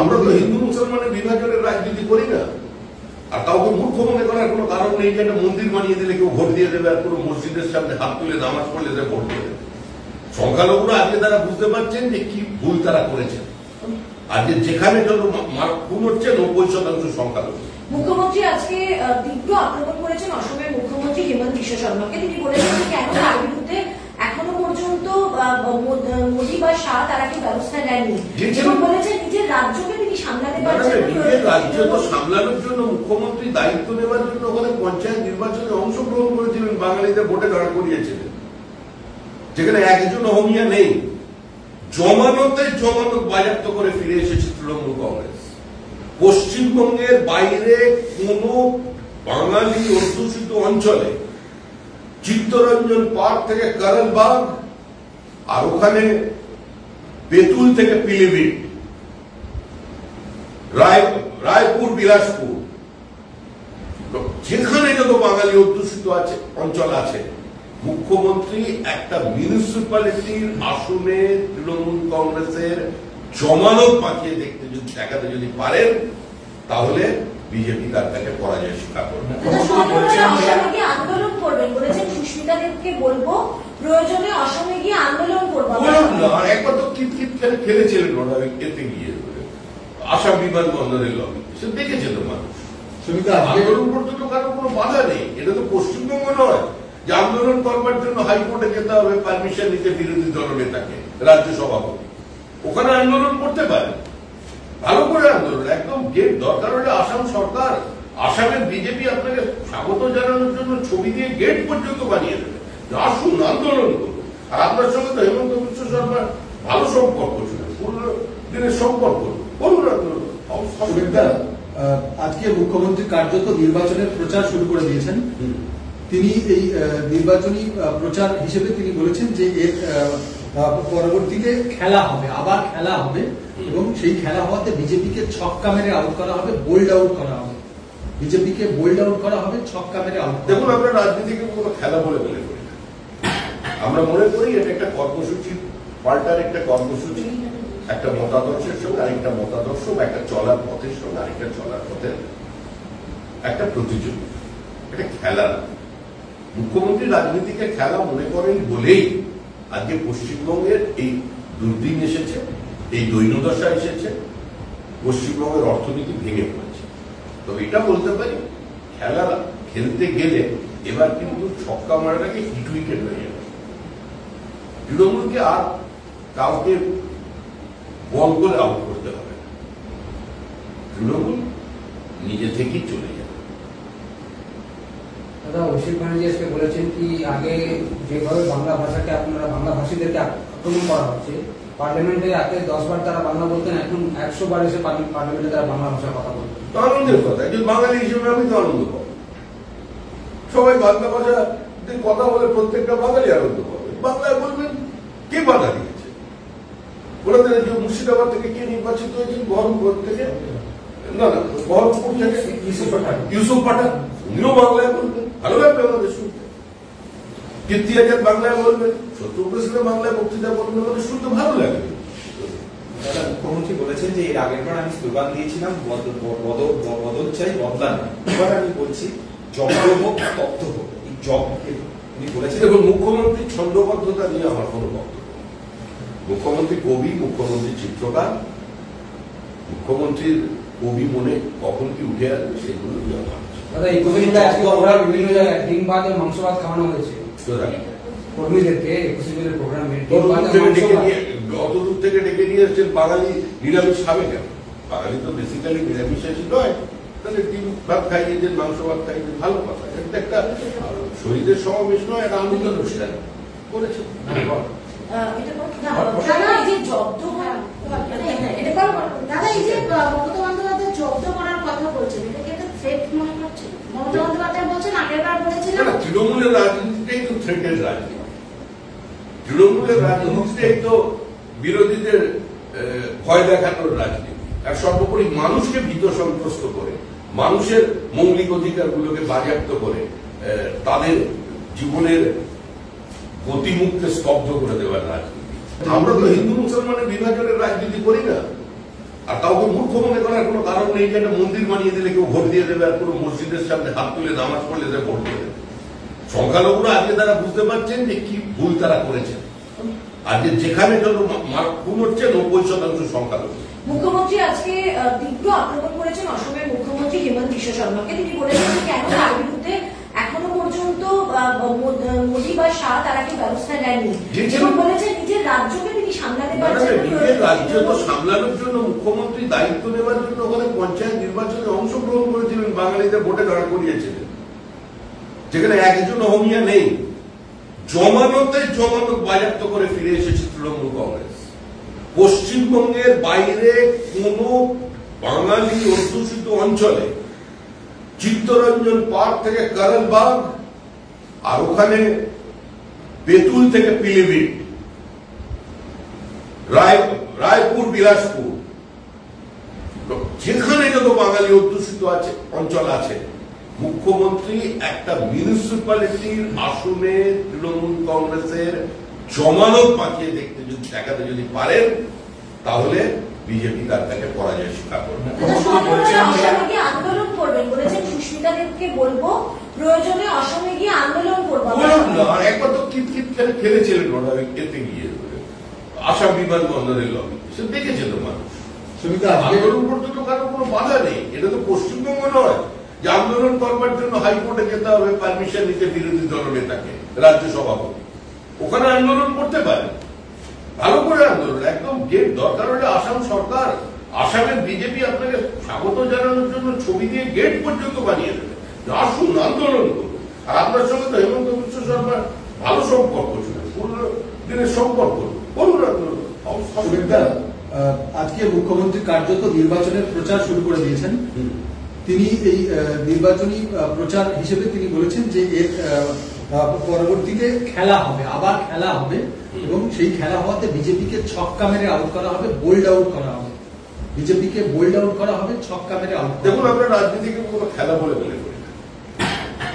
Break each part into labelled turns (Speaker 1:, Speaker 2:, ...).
Speaker 1: আমরা তো হিন্দু মুসলমানের বিভাজনের রাজনীতি করি না। আর কাউকে মূর্খ মনে করার কোনো কারণ নেই যে একটা মন্দির বানিয়ে দিলে কেউ ভোট দিয়ে দেবে, আর পুরো মসজিদের সামনে হাত তুলে নামাজ পড়লে সে ভোট দিয়ে দেবে। সংখ্যালঘুরা আজকে তারা বুঝতে পারছেন যে কি ভুল তারা করেছেন। আজকে যেখানে যত খুন হচ্ছে 90% সংখ্যালঘু।
Speaker 2: মুখ্যমন্ত্রী আজকে তীব্র আক্রমণ করেছেন অসমের মুখ্যমন্ত্রী হেমন্ত বিশ্ব শর্মাকে। তিনি বলেছেন কেন তার বিরুদ্ধে এখনো পর্যন্ত মোদী বা শাহ তারা কি ব্যবস্থা নেননি, এবং বলেছেন নিজের রাজ্যকে তিনি সামলাতে পারছেন।
Speaker 1: নিজের রাজ্য তো সামলানোর জন্য মুখ্যমন্ত্রী দায়িত্ব নেওয়ার জন্য ওখানে পঞ্চায়েত নির্বাচনে অংশগ্রহণ করেছিলেন, বাঙালিদের ভোটে দাঁড় করিয়েছিলেন, যেখানে একজন অহমিয়া নেই। জমানত বাজেয়াপ্ত করে ফিরে এসেছে তৃণমূল কংগ্রেস। পশ্চিমবঙ্গের বাইরে কোন বাঙালি অধ্যুষিত অঞ্চলে চিত্তরঞ্জন পার্ক থেকে করলবাগ, আর ওখানে বেতুল থেকে পিলিভিট, রায়পুর, বিলাসপুর, যেখানে যত বাঙালি অধ্যুষিত আছে অঞ্চল আছে, মুখ্যমন্ত্রী একটা মিউনিসিপ্যালিটির আসনে তৃণমূল কংগ্রেসের জমানত পাঠিয়ে দেখাতে যদি পারেন, তাহলে বিজেপি তাকে পরাজয় স্বীকার করবে।
Speaker 2: আন্দোলন করবেন বলেছেন সুস্মিতা দেবকে, বলবো প্রয়োজনে অসমে গিয়ে আন্দোলন করবো।
Speaker 1: একবার তো কিট খেলেছিলেন ওরা এতে গিয়ে আসাম বিমানবন্দরের লবি, সে দেখেছে তো মানুষ। আন্দোলন করতে তো কারো কোনো বাধা নেই। এটা তো পশ্চিমবঙ্গ নয় যে আন্দোলন করবার জন্য হাইকোর্টে যেতে হবে পারমিশন নিতে বিরোধী দলনেতাকে, রাজ্য সভাপতি। ওখানে আন্দোলন করতে পারে, ভালো করে আন্দোলন, একদম গেট দরকার হলে আসাম সরকার, আসামের বিজেপি আপনাকে স্বাগত জানানোর জন্য ছবি দিয়ে গেট পর্যন্ত বানিয়ে দেবে, আসুন আন্দোলন করুন। আর আপনার সঙ্গে তো হেমন্ত বিশ্ব শর্মার ভালো সম্পর্ক ছিল, পুরো দিনের সম্পর্ক, করুন আন্দোলন।
Speaker 3: আজকে মুখ্যমন্ত্রী কার্যত নির্বাচনের প্রচার শুরু করে দিয়েছেন। তিনি এই নির্বাচনী প্রচার হিসেবে তিনি বলেছেন যে এর পরবর্তীতে খেলা হবে, আবার খেলা হবে, এবং সেই খেলা হওয়াতে বিজেপিকে ছক্কা মেরে আউট করা হবে, বোল্ড আউট করা হবে, বিজেপিকে বোল্ড আউট করা হবে, ছক্কা মেরে আউট।
Speaker 1: দেখুন, আমরা রাজনীতিকে কোনো খেলা বলে মনে করি না। আমরা মনে করি এটা একটা কর্মসূচি, পাল্টার একটা কর্মসূচি, একটা মতাদর্শের সঙ্গে আরেকটা মতাদর্শ, একটা চলার পথের সঙ্গে আরেকটা চলার পথের একটা প্রতিযোগিতা, এটা খেলা। মুখ্যমন্ত্রী রাজনীতিকে খেলা মনে করেন বলেই আজকে পশ্চিমবঙ্গের এই দুর্দিন এসেছে, এই দৈন্যদশা এসেছে, পশ্চিমবঙ্গের অর্থনীতি ভেঙে পড়েছে। তো এটা বলতে পারি, খেলা খেলতে গেলে এবার কিন্তু ছক্কা মারাটাকে হিট উইকেট হয়ে যাবে। তৃণমূলকে আর কাউকে বল করে আউট করতে হবে না, তৃণমূল নিজে থেকেই চলে যাবে।
Speaker 4: দাদা, অভিষেক ব্যানার্জি আজকে বলেছেন কি আগে যেভাবে বাংলা ভাষাকে আপনারা বাংলা ভাষীদেরকে আক্রমণ করা হচ্ছে, পার্লামেন্টে আগে 10 বার তারা বাংলা বলতেন, এখন 100 বার এসে পার্লামেন্টে তারা বাংলা ভাষায় কথা বলতেন।
Speaker 1: তো আনন্দের কথা, একজন বাঙালি হিসেবে আমি তো আনন্দ পাবো। সবাই বাংলা ভাষা কথা বলে, প্রত্যেকটা বাঙালি আনন্দ পাবে। বাংলায় বলবেন, কে বাধা দিয়েছে? ওনাদের মুর্শিদাবাদ থেকে কে নির্বাচিত হয়েছে? বহরমপুর থেকে, না বহরমপুর থেকে ইউসুফ পাঠান, উনিও বাংলায় বলবেন, ভালো লাগবে আমাদের শুনতে। কীর্তি আজাদ বাংলায় বলবেন, সত্যব্রত সিনহা বাংলায় বক্তৃতা বলবেন, আমাদের শুনতে ভালো লাগবে।
Speaker 5: মুখ্যমন্ত্রী বলেছেন যে এর আগের বার আমি স্লোগান দিয়েছিলাম বদল চাই, বদলা নয়। এবার আমি বলছি জব্দ হোক, তথ্য হোক। এই জব উনি বলেছেন।
Speaker 1: দেখুন, মুখ্যমন্ত্রী ছন্দবদ্ধতা নিয়ে আমার কোনো বক্তব্য। মুখ্যমন্ত্রী কবি, মুখ্যমন্ত্রী চিত্রকার, মুখ্যমন্ত্রীর কবি মনে কখন কি উঠে আসবে সেগুলো
Speaker 4: দাদা, এই কবিতা আজকে ওরা বিভিন্ন জায়গায় ডিম ভাত এবং মাংস ভাত খাওয়ানো হয়েছে কর্মীদেরকে। 21 জুনের প্রোগ্রামে
Speaker 1: অত দূর থেকে ডেকে নিয়ে এসছেন। বাঙালি নিরামিষ খাবে কেন? বাঙালি তো বেসিক্যালি নিরামিষাসী নয়, তাহলে ডিম ভাত খাইয়েছেন, মাংস ভাত খাইয়েছেন, ভালো কথা। এটা একটা শহীদের সমাবেশ নয়, একটা আনন্দ অনুষ্ঠান করেছে।
Speaker 2: দাদা, এই যে মমতা বন্দ্যোপাধ্যায় জব্দ করার কথা বলছেন, এটা কি একটা থ্রেট মনে করছেন? মমতা বন্দ্যোপাধ্যায় বলছেন, আগের বার বলেছিলেন
Speaker 1: তৃণমূলের রাজনীতিটাই তো থ্রেটের রাজনীতি। তৃণমূলের রাজনীতিটাই তো বিরোধীদের ভয় দেখানোর রাজনীতি। আর সর্বোপরি মানুষকে ভীত সন্ত্রস্ত করে, মানুষের মৌলিক অধিকারগুলোকে বাজেয়াপ্ত করে, তাদের জীবনের গতিমুখকে স্তব্ধ করে দেওয়ার রাজনীতি। আমরা তো হিন্দু মুসলমানের বিভাজনের রাজনীতি করি না। আর কাউকে মূর্খ মনে করার কোনো কারণ নেই যে একটা মন্দির বানিয়ে দিলে কেউ ভোট দিয়ে দেবে আর পুরো মসজিদের সামনে হাত তুলে নামাজ পড়লে সে ভোট দিয়ে দেবে। সংখ্যালঘুরা আজকে তারা বুঝতে পারছেন যে কি ভুল তারা করেছেন। আজকে যেখানে যত খুন হচ্ছে 90% সংখ্যালঘু।
Speaker 2: মুখ্যমন্ত্রী আজকে তীব্র আক্রমণ করেছেন অসমের মুখ্যমন্ত্রী হেমন্ত বিশ্ব শর্মাকে। তিনি বলেছেন কেন তার বিরুদ্ধে এখনো পর্যন্ত মোদী বা শাহ তারা কি ব্যবস্থা নেননি এবং বলেছেন নিজের রাজ্যকে তিনি সামলাতে পারছেন।
Speaker 1: নিজের রাজ্য তো সামলানোর জন্য মুখ্যমন্ত্রী দায়িত্ব নেওয়ার জন্য ওখানে পঞ্চায়েত নির্বাচনে অংশগ্রহণ করেছিলেন, বাঙালিদের ভোটে দাঁড় করিয়েছিলেন, যেখানে একজন অহমিয়া নেই। জমানত বাজেয়াপ্ত করে ফিরে এসেছে তৃণমূল কংগ্রেস। পশ্চিমবঙ্গের বাইরে কোন বাঙালি অধ্যুষিত অঞ্চলে চিত্তরঞ্জন পার্ক থেকে করলবাগ আর ওখানে বেতুল থেকে পিলিভিট, রায়পুর, বিলাসপুর, যেখানে যত বাঙালি অধ্যুষিত আছে অঞ্চল আছে, মুখ্যমন্ত্রী একটা মিউনিসিপ্যালিটির আসনে তৃণমূল কংগ্রেসের জমানত বাঁচিয়ে দেখাতে যদি পারেন তাহলে বিজেপি তাকে পরাজয় স্বীকার করবে।
Speaker 2: আন্দোলন করবেন বলেছেন। সুস্মিতা দেবকে বলবো প্রয়োজনে অসমে গিয়ে আন্দোলন করবো।
Speaker 1: একবার তো কিট করে খেলেছিলেন ওরা এতে গিয়ে আসাম বিমানবন্দরের লবি, সে দেখেছে তো মানুষ। আন্দোলন করতে তো কারো কোনো বাধা নেই। এটা তো পশ্চিমবঙ্গ নয় যে আন্দোলন করবার জন্য হাইকোর্টে যেতে হবে পারমিশন নিতে বিরোধী দলনেতাকে, রাজ্য সভাপতি। ওখানে আন্দোলন করতে পারে, ভালো করে আন্দোলন, একদম গেট দরকার হলে আসাম সরকার, আসামের বিজেপি আপনাকে স্বাগত জানানোর জন্য ছবি দিয়ে গেট পর্যন্ত বানিয়ে দেবে। আসুন আন্দোলন করুন। আর আপনার সঙ্গে তো হেমন্ত বিশ্ব শর্মার ভালো সম্পর্ক ছিল, পুরো দিনের সম্পর্ক, করুন আন্দোলন।
Speaker 3: আজকে মুখ্যমন্ত্রী কার্যত নির্বাচনের প্রচার শুরু করে দিয়েছেন। তিনি এই নির্বাচনী প্রচার হিসেবে তিনি বলেছেন যে এর পরবর্তীতে খেলা হবে, আবার খেলা হবে এবং সেই খেলা হওয়াতে বিজেপিকে ছক্কা মেরে আউট করা হবে, বোল্ড আউট করা হবে। বিজেপিকে বোল্ড আউট করা হবে, ছক্কা মেরে আউট।
Speaker 1: দেখুন, আমরা রাজনীতিকে কোনো খেলা বলে মনে করি না।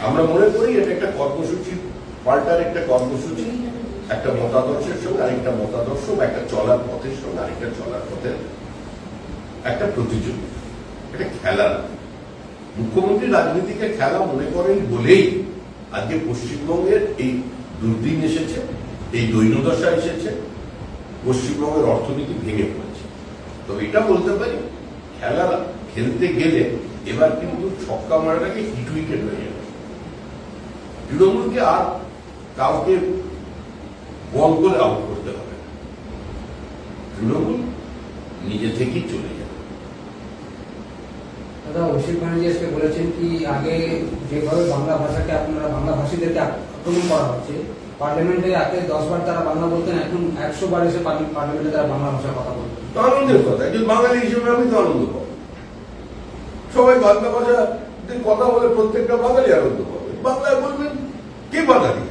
Speaker 1: আমরা মনে করি এটা একটা কর্মসূচি, পাল্টার একটা কর্মসূচি, একটা মতাদর্শের সঙ্গে আরেকটা মতাদর্শ, একটা চলার পথের সঙ্গে আরেকটা চলার পথের একটা প্রতিযোগিতা, এটা খেলা। মুখ্যমন্ত্রী রাজনীতিকে খেলা মনে করেন বলেই আজকে পশ্চিমবঙ্গের এই দুর্দিন এসেছে, এই দৈন্যদশা এসেছে, পশ্চিমবঙ্গের অর্থনীতি ভেঙে পড়েছে। তবে এটা বলতে পারি, খেলা খেলতে গেলে এবার কিন্তু ছক্কা মারাটাকে হিট উইকেট হয়ে যাবে। তৃণমূলকে আর কাউকে বল করে আউট করতে হবে না, তৃণমূল নিজে থেকেই চলে যাবে।
Speaker 4: দাদা, অভিষেক ব্যানার্জি আজকে বলেছেন কি আগে যেভাবে বাংলা ভাষাকে আপনারা বাংলা ভাষীদেরকে আক্রমণ করা হচ্ছে, পার্লামেন্টে আগে 10 বার তারা বাংলা বলতেন, এখন 100 বার এসে পার্লামেন্টে তারা বাংলা ভাষায় কথা বলতেন।
Speaker 1: আনন্দের কথা, একজন বাঙালি হিসেবে আমি তো আনন্দ পাবো। সবাই বাংলা ভাষা কথা বলে প্রত্যেকটা বাঙালি আনন্দ পাবে। বাংলায় বলবেন, কে বাঙালি?